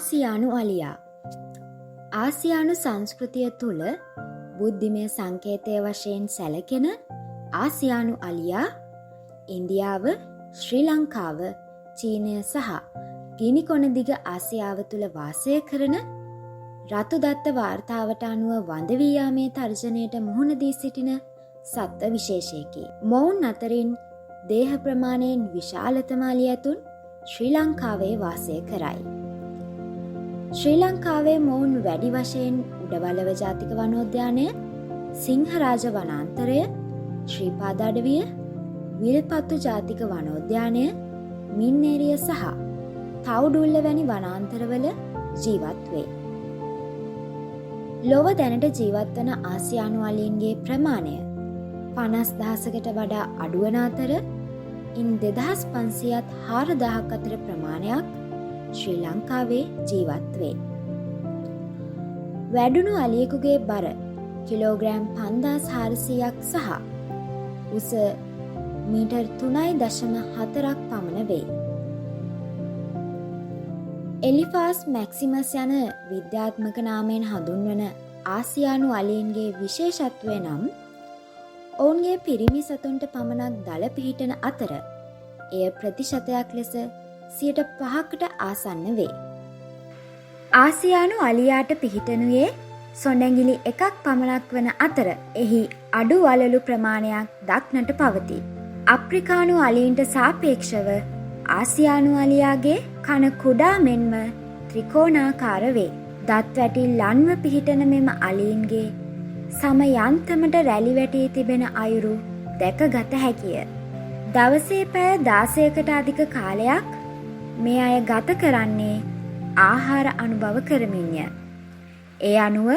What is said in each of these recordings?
ආසියානු අලියා. ආසියානු සංස්කෘතිය තුළ බුද්ධිමය සංකේතය වශයෙන් සැලකෙන ආසියානු අලියා ඉන්දියාව, ශ්‍රී ලංකාව, චීනය සහ ගිනිකොනදිග ආසියාව තුළ වාසය කරන රතුදත්ත වාර්තාවට අනුව වඳවී යාමේ තර්ජනයට මුහුණ දී සිටින සත්ත්ව විශේෂයකි. මොවුන් අතරින් දේහ ප්‍රමාණයෙන් විශාලතම අලියතුන් ශ්‍රී ලංකාවේ වාසය කරයි. ශ්‍රී ලංකාවේ මොවුන් වැඩි වශයෙන් උඩවලව ජාතික වනෝද්‍යානය, සිංහරාජ වනාන්තරය, ශ්‍රීපාද අඩවිය, විල්පත්තු ජාතික වනෝද්‍යානය, මින්නේරිය සහ තවුඩුල්ල වැනි වනාන්තරවල ජීවත් වේ. ලොව දැනට ජීවත්වන ආසියානු අලියන්ගේ ප්‍රමාණය 50,000කට වඩා අඩුවන අතර ඉන් 2,500ත් 4,000ක් අතර ප්‍රමාණයක් ශ්‍රී ලංකාවේ ජීවත් වේ. වැඩුණු අලියෙකුගේ බර කිලෝග්‍රෑම් 5,400ක් සහ උස මීටර් 3.4ක් පමණ වේ. එලිෆාස් මැක්සිමස් යන විද්‍යාත්මක නාමයෙන් හඳුන්වන ආසියානු අලියන්ගේ විශේෂත්වය නම් ඔවුන්ගේ පිරිමි සතුන්ට පමණක් දල පිහිටන අතර එය ප්‍රතිශතයක් ලෙස 5%කට ආසන්න වේ. ආසියානු අලියාට පිහිටනුයේ සොඬැඟිලි 1ක් පමණක් වන අතර එහි අඩු වලලු ප්‍රමාණයක් දක්නට පවතී. අප්‍රිකානු අලීන්ට සාපේක්ෂව ආසියානු අලියාගේ කන කුඩා මෙන්ම ත්‍රිකෝණාකාර වේ. දත් වැටි ලන්ව පිහිටන මෙම අලීන්ගේ සම යන්තමට රැලි වැටී තිබෙන අයුරු දැකගත හැකිය. දවසේ පැය 16කට අධික කාලයක් මේ අය ගත කරන්නේ ආහාර අනුභව කරමින්ය. ඒ අනුව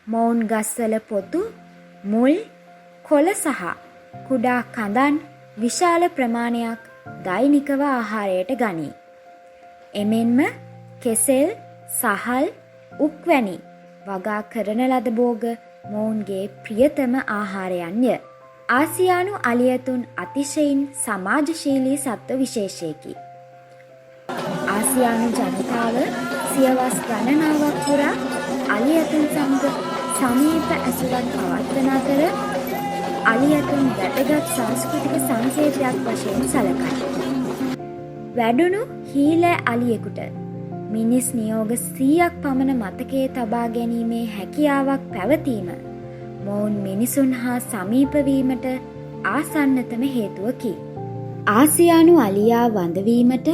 මොවුන් ගස්වල පොතු, මුල්, කොළ සහ කුඩා කඳන් විශාල ප්‍රමාණයක් දෛනිකව ආහාරයට ගනී. එමෙන්ම කෙසෙල්, සහල්, උක් වැනි වගා කරන ලද භෝග මොවුන්ගේ ප්‍රියතම ආහාරයන්ය. ආසියානු අලියතුන් අතිශයින් සමාජශීලී සත්ව විශේෂයකි. ආසියානු ජනතාව සියවස් ගණනාවක් පුරා අලියතුන් සමග සමීප ඇසුරක් පවත්වන අතර අලියතුන් වැදගත් සංස්කෘතික සංකේතයක් වශයෙන් සැලකයි. වැඩුණු හීලෑ අලියෙකුට මිනිස් නියෝග 100ක් පමණ මතකයේ තබා ගැනීමේ හැකියාවක් පැවතීම මොවුන් මිනිසුන් හා සමීපවීමට ආසන්නතම හේතුවකි. ආසියානු අලියා වඳවීමට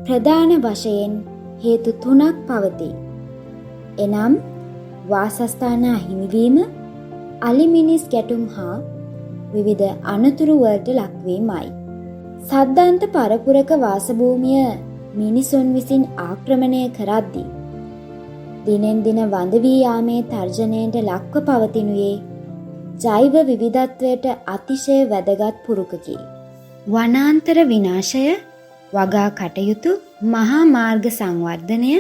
ප්‍රධාන වශයෙන් හේතු 3ක් පවතී. එනම් වාසස්ථාන අහිමිවීම, අලි-මිනිස් ගැටුම් හා විවිධ අනතුරු වලට ලක්වීමයි. සද්දන්ත පරපුරක වාසභූමිය මිනිසුන් විසින් ආක්‍රමණය කරද්දී දිනෙන් දින වඳවී යාමේ තර්ජනයට ලක්ව පවතිනුයේ ජෛව විවිධත්වයට අතිශය වැදගත් පුරුකකි. වනාන්තර විනාශය, වගා කටයුතු, මහා මාර්ග සංවර්ධනය,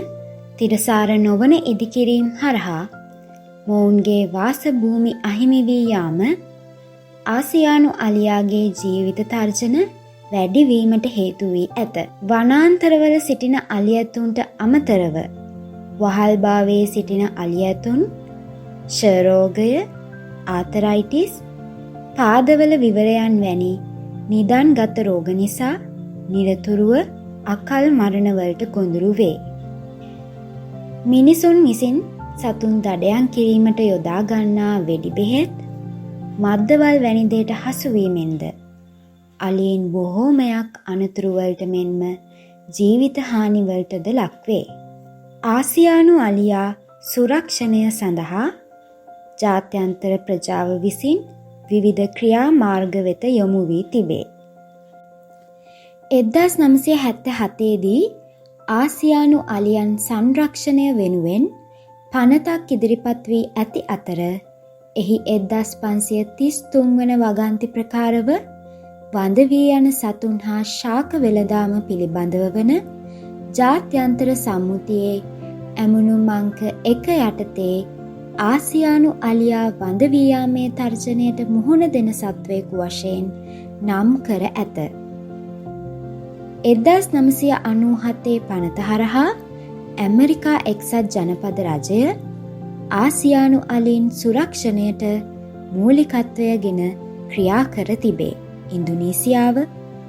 තිරසාර නොවන ඉදිකිරීම් හරහා මොවුන්ගේ වාසභූමි අහිමි වී යාම ආසියානු අලියාගේ ජීවිත තර්ජන වැඩිවීමට හේතු වී ඇත. වනාන්තරවල සිටින අලියතුන්ට අමතරව වහල්භාවයේ සිටින අලියතුන් ක්ෂයරෝගය, ආතරයිටිස්, පාදවල විවරයන් වැනි නිදන්ගත රෝග නිසා නිරතුරුව අකල් මරණවලට ගොදුරු වේ. මිනිසුන් විසින් සතුන් දඩයම් කිරීමට යොදා ගන්නා වෙඩි බෙහෙත්, මද්දවල් වැනි දේට හසුවීමෙන්ද අලීන් බොහෝමයක් අනතුරුවලට මෙන්ම ජීවිත හානිවලටද ලක්වේ. ආසියානු අලියා සුරක්ෂණය සඳහා ජාත්‍යන්තර ප්‍රජාව විසින් විවිධ ක්‍රියාමාර්ග වෙත යොමු වී තිබේ. 1977 දී ආසියානු අලියන් සංරක්ෂණය වෙනුවෙන් පනතක් ඉදිරිපත් වී ඇති අතර එහි 1533 වන වගන්ති ප්‍රකාරව වඳවී යන සතුන් හා ශාක වෙළදාම පිළිබඳව වන ජාත්‍යන්තර සම්මුතියේ ඇමුණුම් අංක 1 යටතේ ආසියානු අලියා වඳවී යාමේ තර්ජනයට මුහුණ දෙන සත්වයෙකු වශයෙන් නම් කර ඇත. 1997 පනත හරහා ඇමරිකා එක්සත් ජනපද රජය ආසියානු අලීන් සුරක්ෂණයට මූලිකත්වයගෙන ක්‍රියා කර තිබේ. ඉන්දුනීසියාව,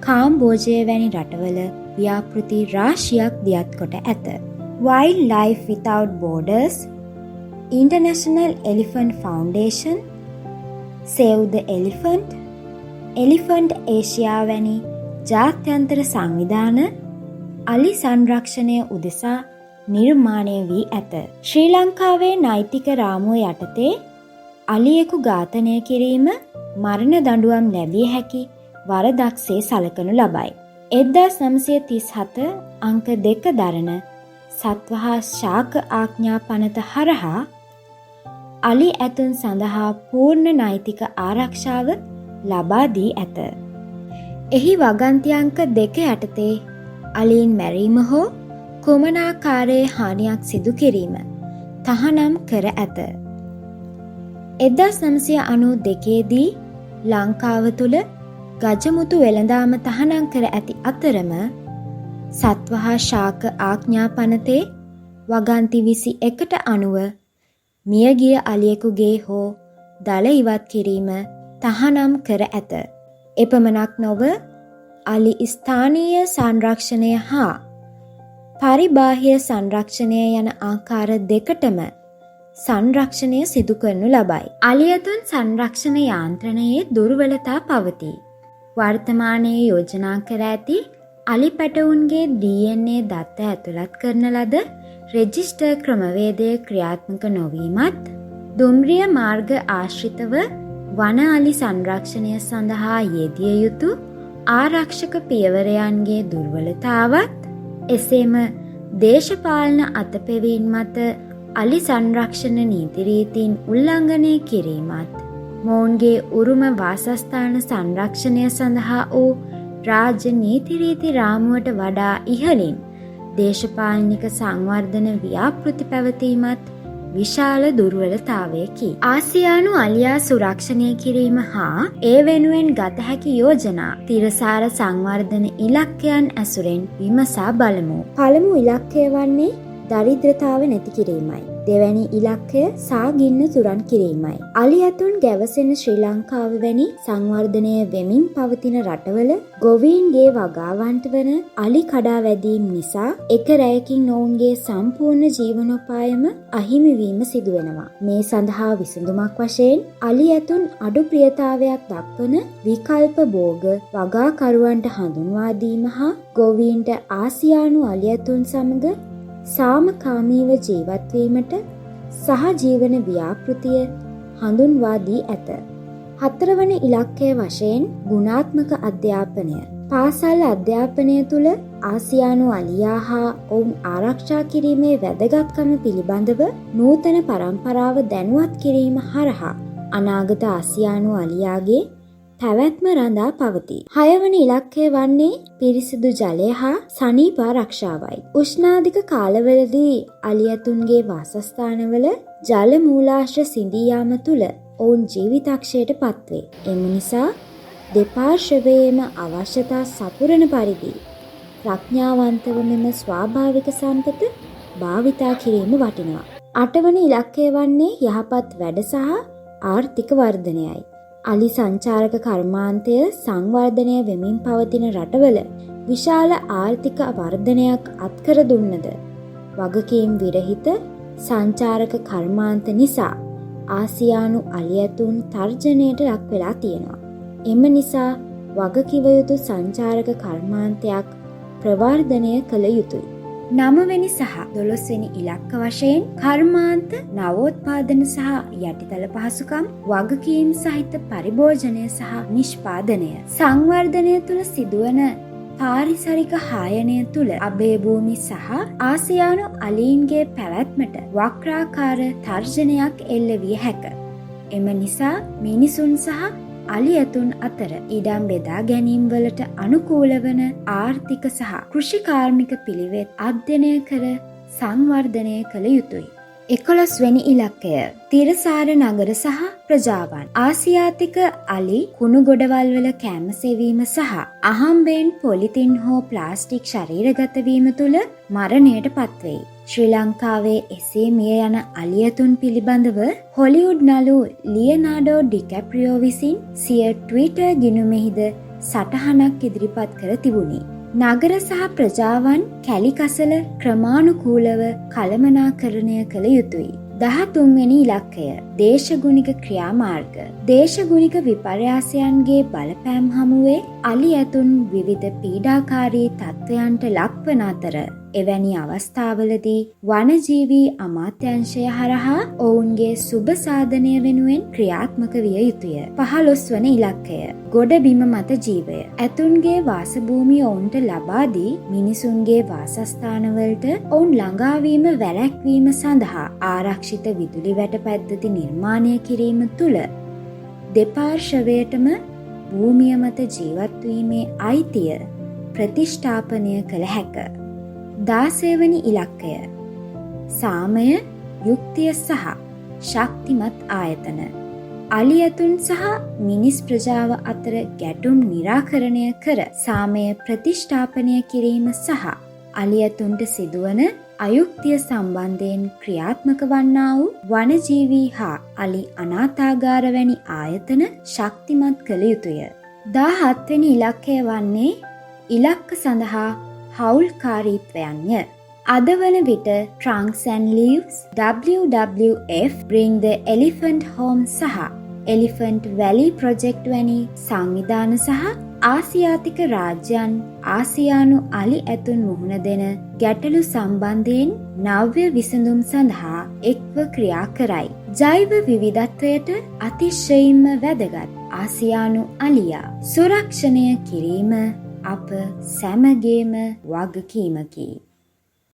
කාම්බෝජය වැනි රටවල ව්‍යාපෘති රාශියක් දියත් කොට ඇත. Wild Life Without Borders, International Elephant Foundation, Save the Elephant, Elephant Asia වැනි ජාත්‍යන්තර සංවිධාන අලි සංරක්ෂණය උදෙසා නිර්මාණය වී ඇත. ශ්‍රී ලංකාවේ නෛතික රාමුව යටතේ අලියෙකු ඝාතනය කිරීම මරණ දඬුවම් ලැබිය හැකි වරදක්සේ සලකනු ලබයි. 1937 අංක 2 දරන සත්වහා ශාක ආඥා පනත හරහා අලි ඇතුන් සඳහා පූර්ණ නෛතික ආරක්ෂාව ලබා දී ඇත. එහි වගන්ති අංක 2 යටතේ අලීන් මැරීම හෝ කුමනාකාරයේ හානියක් සිදු කිරීම තහනම් කර ඇත. 1992 දී ලංකාව තුළ ගජමුතු වෙළඳාම තහනම් කර ඇති අතරම සත්වහා ශාක ආඥා පනතේ වගන්ති 21ට අනුව මියගිය අලියෙකුගේ හෝ දල ඉවත් කිරීම තහනම් කර ඇත. එපමණක් නොව අලි ස්ථානීය සංරක්ෂණය හා පරිබාහ්‍ය සංරක්ෂණය යන ආකාර දෙකටම සංරක්ෂණය සිදු කරනු ලබයි. අලියතුන් සංරක්ෂණ යාන්ත්‍රණයේ දුර්වලතා පවතී. වර්තමානයේ යෝජනා කර ඇති අලි පැටවුන්ගේ DNA දත්ත ඇතුළත් කරන ලද රෙජිස්ටර් ක්‍රමවේදය ක්‍රියාත්මක නොවීමත්, දුම්රිය මාර්ග ආශ්‍රිතව වන අලි සංරක්ෂණය සඳහා යෙදිය යුතු ආරක්ෂක පියවරයන්ගේ දුර්වලතාවත්, එසේම දේශපාලන අතපෙවීම් මත අලි සංරක්ෂණ නීති රීතීන් උල්ලංඝනය කිරීමත්, මොවුන්ගේ උරුම වාසස්ථාන සංරක්ෂණය සඳහා වූ රාජ්‍ය නීති රීති රාමුවට වඩා ඉහළින් දේශපාලනික සංවර්ධන ව්‍යාපෘති පැවතීමත් විශාල දුර්වලතාවයකි. ආසියානු අලියා සුරක්ෂණය කිරීම හා ඒ වෙනුවෙන් ගත හැකි යෝජනා තිරසාර සංවර්ධන ඉලක්කයන් ඇසුරෙන් විමසා බලමු. පළමු ඉලක්කය වන්නේ දරිද්‍රතාව නැති කිරීමයි. දෙවැනි ඉලක්කය සාගින්න තුරන් කිරීමයි. අලි ඇතුන් ගැවසෙන ශ්‍රී ලංකාව වැනි සංවර්ධනය වෙමින් පවතින රටවල ගොවීන්ගේ වගාවන්ට වන අලි කඩා වැදීම් නිසා එක රැයකින් ඔවුන්ගේ සම්පූර්ණ ජීවනෝපායම අහිමිවීම සිදුවෙනවා. මේ සඳහා විසඳුමක් වශයෙන් අලි ඇතුන් අඩු ප්‍රියතාවයක් දක්වන විකල්ප භෝග වගාකරුවන්ට හඳුන්වා දීම හා ගොවීන්ට ආසියානු අලි ඇතුන් සමග සාමකාමීව ජීවත්වීමට සහජීවන ව්‍යාපෘතිය හඳුන්වා දී ඇත. 4 වන ඉලක්කය වශයෙන් ගුණාත්මක අධ්‍යාපනය. පාසල් අධ්‍යාපනය තුළ ආසියානු අලියා හා ඔවුන් ආරක්ෂා කිරීමේ වැදගත්කම පිළිබඳව නූතන පරම්පරාව දැනුවත් කිරීම හරහා අනාගත ආසියානු අලියාගේ පැවැත්ම රඳා පවතී. 6 වන ඉලක්කය වන්නේ පිරිසිදු ජලය හා සනීප ආරක්ෂාවයි. උෂ්ණාධික කාලවලදී අලි ඇතුන්ගේ වාසස්ථානවල ජල මූලාශ්‍ර සිඳී යාම තුළ ඔවුන් ජීවිතක්ෂයට පත්වේ. එම නිසා දෙපාර්ශ්වයේම අවශ්‍යතා සපුරන පරිදි ප්‍රඥාවන්තව මෙම ස්වාභාවික සම්පත භාවිතා කිරීම වටිනවා. 8 වන ඉලක්කය වන්නේ යහපත් වැඩ සහ ආර්ථික වර්ධනයයි. අලි සංචාරක කර්මාන්තය සංවර්ධනය වෙමින් පවතින රටවල විශාල ආර්ථික වර්ධනයක් අත්කර දුන්නද වගකීම් විරහිත සංචාරක කර්මාන්ත නිසා ආසියානු අලි ඇතුන් තර්ජනයට ලක් වෙලා තියෙනවා. එම නිසා වගකිව යුතු සංචාරක කර්මාන්තයක් ප්‍රවර්ධනය කළ යුතුයි. 9 වෙනි සහ 12 වෙනි ඉලක්ක වශයෙන් කර්මාන්ත නවෝත්පාදන සහ යටිතල පහසුකම් වගකීම් සහිත පරිභෝජනය සහ නිෂ්පාදනය සංවර්ධනය තුළ සිදුවන පාරිසරික හායනය තුළ අබේ භූමි සහ ආසියානු අලීන්ගේ පැවැත්මට වක්‍රාකාර තර්ජනයක් එල්ල විය හැක. එම නිසා මිනිසුන් සහ අලි ඇතුන් අතර ඉඩම් බෙදා ගැනීම් වලට අනුකූල වන ආර්ථික සහ කෘෂිකාර්මික පිළිවෙත් අධ්‍යයනය කර සංවර්ධනය කළ යුතුයි. 11 වෙනි ඉලක්කය තිරසාර නගර සහ ප්‍රජාවන්. ආසියාතික අලි කුණු ගොඩවල් වල කෑම සෙවීම සහ අහම්බෙන් පොලිතින් හෝ ප්ලාස්ටික් ශරීරගත වීම තුළ මරණයට පත්වෙයි. ශ්‍රී ලංකාවේ එසේ මිය යන අලියතුන් පිළිබඳව හොලිවුඩ් නළු ලියනාඩෝ ඩිකැප්‍රියෝ විසින් සිය ට්විටර් ගිණුමෙහිද සටහනක් ඉදිරිපත් කර තිබුණි. නගර සහ ප්‍රජාවන් කැලිකසල ක්‍රමානුකූලව කළමනාකරණය කළ යුතුයි. 13වෙනි ඉලක්කය දේශගුණික ක්‍රියාමාර්ග. දේශගුණික විපර්යාසයන්ගේ බලපෑම් හමුවේ අලි ඇතුන් විවිධ පීඩාකාරී තත්ත්වයන්ට ලක්වන අතර එවැනි අවස්ථාවලදී වනජීවී අමාත්‍යංශය හරහා ඔවුන්ගේ සුබ සාධනය වෙනුවෙන් ක්‍රියාත්මක විය යුතුය. 15 වන ඉලක්කය ගොඩබිම මත ජීවය. ඇතුන්ගේ වාසභූමිය ඔවුන්ට ලබා දී මිනිසුන්ගේ වාසස්ථානවලට ඔවුන් ළඟාවීම වැළැක්වීම සඳහා ආරක්ෂිත විදුලි වැට පද්ධති නිර්මාණය කිරීම තුළ දෙපාර්ශවයටම භූමිය මත ජීවත්වීමේ අයිතිය ප්‍රතිෂ්ඨාපනය කළ හැක. 16 වනි ඉලක්කය සාමය, යුක්තිය සහ ශක්තිමත් ආයතන. අලි ඇතුන් සහ මිනිස් ප්‍රජාව අතර ගැටුම් निराකරණය කර සාමය ප්‍රතිෂ්ඨාපනය කිරීම සහ අලි ඇතුන්ට සිදුවන අයුක්තිය සම්බන්ධයෙන් ක්‍රියාත්මක වන්නා වූ වනජීවී හා අලි අනාථාගාර වැනි ආයතන ශක්තිමත් කළ යුතුය. 17 වෙනි ඉලක්කය වන්නේ ඉලක්ක සඳහා හවුල්කාරීත්වයන්ය. අද වන විට Trunks and Leaves, WWF, Bring the Elephant Home සහ Elephant Valley Project වැනි සංවිධාන සහ ආසියාතික රාජ්‍යයන් ආසියානු අලි ඇතුන් මුහුණ දෙන ගැටලු සම්බන්ධයෙන් නව්‍ය විසඳුම් සඳහා එක්ව ක්‍රියා කරයි. ජෛව විවිධත්වයට අතිශයින්ම වැදගත් ආසියානු අලියා සුරක්ෂණය කිරීම අප සැමගේම වගකීමකි.